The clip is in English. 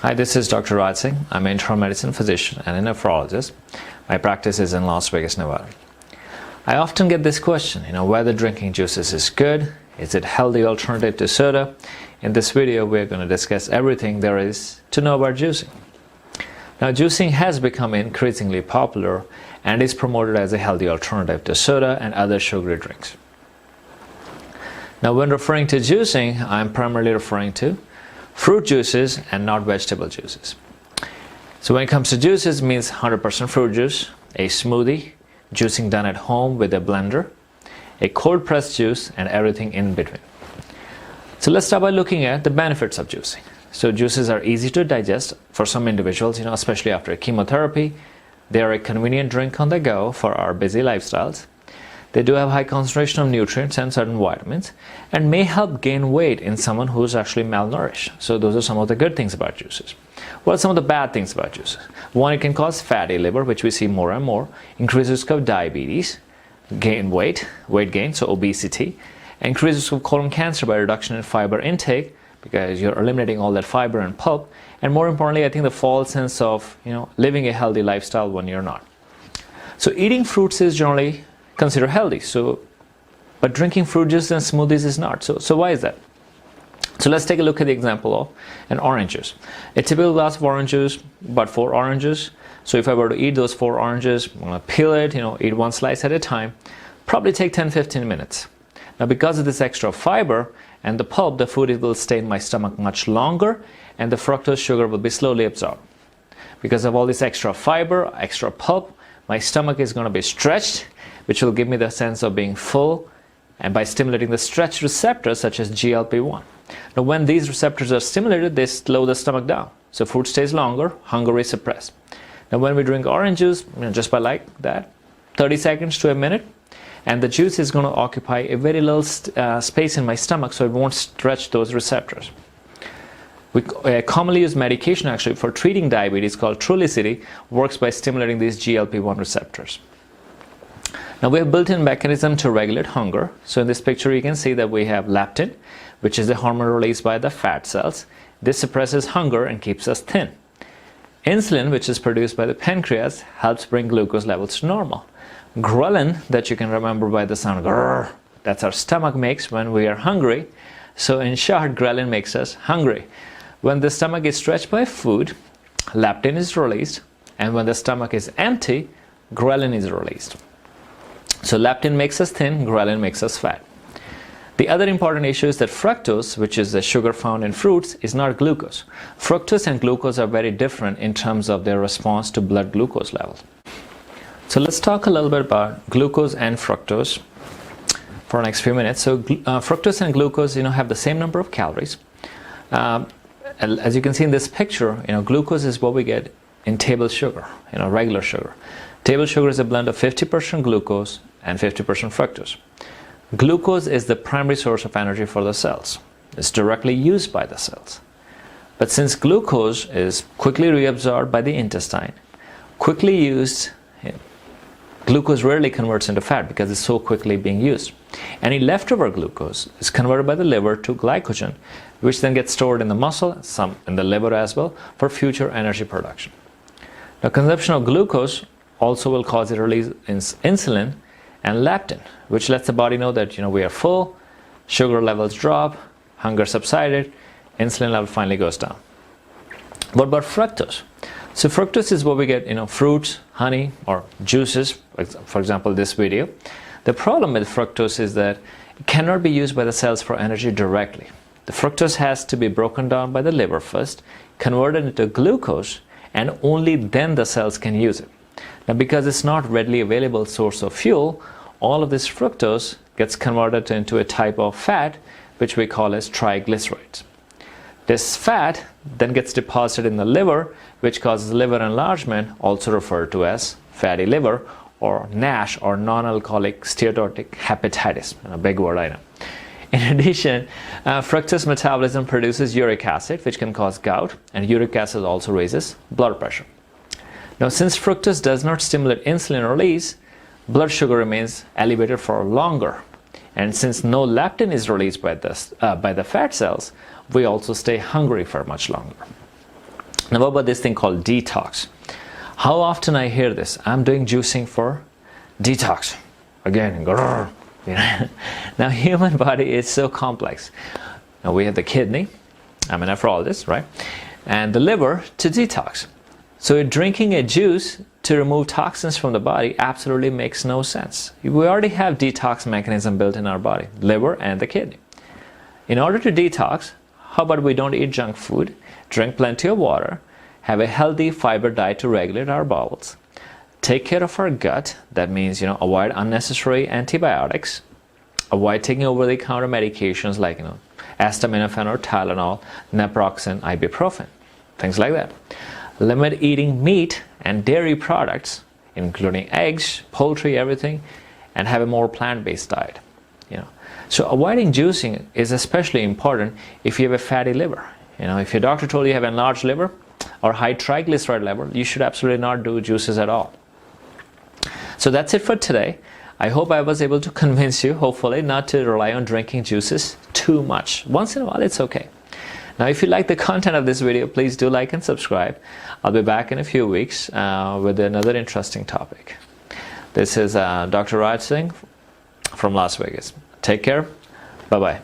Hi, this is Dr. Singh. I'm an internal medicine physician and a nephrologist. My practice is in Las Vegas, Nevada. I often get this question, whether drinking juices is good. Is it a healthy alternative to soda? In this video, we're going to discuss everything there is to know about juicing. Now, juicing has become increasingly popular and is promoted as a healthy alternative to soda and other sugary drinks. Now, when referring to juicing, I'm primarily referring to fruit juices and not vegetable juices. So when it comes to juices, it means 100% fruit juice, a smoothie, juicing done at home with a blender, a cold pressed juice, and everything in between. So let's start by looking at the benefits of juicing. So juices are easy to digest for some individuals, especially after chemotherapy. They are a convenient drink on the go for our busy lifestyles. They do have high concentration of nutrients and certain vitamins and may help gain weight in someone who's actually malnourished. So those are some of the good things about juices. What are some of the bad things about juices? One, it can cause fatty liver, which we see more and more, increased risk of diabetes, weight gain, so obesity, increased risk of colon cancer by reduction in fiber intake because you're eliminating all that fiber and pulp, and more importantly, I think the false sense of living a healthy lifestyle when you're not. So eating fruits is generally considered healthy, but drinking fruit juice and smoothies is not. So why is that? So let's take a look at the example of an orange juice. A typical glass of orange juice, about 4 oranges. So if I were to eat those 4 oranges, I'm going to peel it, eat one slice at a time, probably take 10-15 minutes. Now because of this extra fiber and the pulp, the food will stay in my stomach much longer and the fructose sugar will be slowly absorbed. Because of all this extra fiber, extra pulp, my stomach is going to be stretched, which will give me the sense of being full, and by stimulating the stretch receptors such as GLP-1. Now when these receptors are stimulated, they slow the stomach down. So food stays longer, hunger is suppressed. Now when we drink orange juice, just by like that, 30 seconds to a minute, and the juice is going to occupy a very little space in my stomach, so it won't stretch those receptors. A commonly used medication actually for treating diabetes called Trulicity works by stimulating these GLP-1 receptors. Now we have built-in mechanism to regulate hunger. So in this picture you can see that we have leptin, which is the hormone released by the fat cells. This suppresses hunger and keeps us thin. Insulin, which is produced by the pancreas, helps bring glucose levels to normal. Ghrelin, that you can remember by the sound grrr, that's our stomach makes when we are hungry. So in short, ghrelin makes us hungry. When the stomach is stretched by food, leptin is released, and when the stomach is empty, ghrelin is released. So leptin makes us thin, ghrelin makes us fat. The other important issue is that fructose, which is the sugar found in fruits, is not glucose. Fructose and glucose are very different in terms of their response to blood glucose levels. So let's talk a little bit about glucose and fructose for the next few minutes. So fructose and glucose, have the same number of calories. As you can see in this picture, glucose is what we get in table sugar, regular sugar. Table sugar is a blend of 50% glucose and 50% fructose. Glucose is the primary source of energy for the cells. It's directly used by the cells. But since glucose is quickly reabsorbed by the intestine, quickly used, glucose rarely converts into fat because it's so quickly being used. Any leftover glucose is converted by the liver to glycogen, which then gets stored in the muscle, some in the liver as well, for future energy production. Now, consumption of glucose also will cause it to release insulin and leptin, which lets the body know that we are full, sugar levels drop, hunger subsided, insulin level finally goes down. What about fructose? So fructose is what we get fruits, honey, or juices, for example this video. The problem with fructose is that it cannot be used by the cells for energy directly. The fructose has to be broken down by the liver first, converted into glucose, and only then the cells can use it. Now because it's not readily available source of fuel, all of this fructose gets converted into a type of fat which we call as triglycerides. This fat then gets deposited in the liver, which causes liver enlargement, also referred to as fatty liver, or NASH, or non-alcoholic steatotic hepatitis. A big word, I know. In addition, fructose metabolism produces uric acid, which can cause gout, and uric acid also raises blood pressure. Now, since fructose does not stimulate insulin release, blood sugar remains elevated for longer. And since no leptin is released by the fat cells, we also stay hungry for much longer. Now, what about this thing called detox? How often I hear this? I'm doing juicing for detox. Again, grrr, you know? Now, human body is so complex. Now, we have the kidney, I'm a nephrologist, right? And the liver to detox. So drinking a juice to remove toxins from the body absolutely makes no sense. We already have detox mechanism built in our body, liver and the kidney. In order to detox, how about we don't eat junk food, drink plenty of water, have a healthy fiber diet to regulate our bowels, take care of our gut, that means, avoid unnecessary antibiotics, avoid taking over-the-counter medications like, acetaminophen or Tylenol, naproxen, ibuprofen, things like that. Limit eating meat and dairy products, including eggs, poultry, everything, and have a more plant-based diet. So avoiding juicing is especially important if you have a fatty liver. If your doctor told you have an enlarged liver or high triglyceride level, you should absolutely not do juices at all. So that's it for today. I hope I was able to convince you, hopefully, not to rely on drinking juices too much. Once in a while, it's okay. Now, if you like the content of this video, please do like and subscribe. I'll be back in a few weeks with another interesting topic. This is Dr. Singh from Las Vegas. Take care. Bye-bye.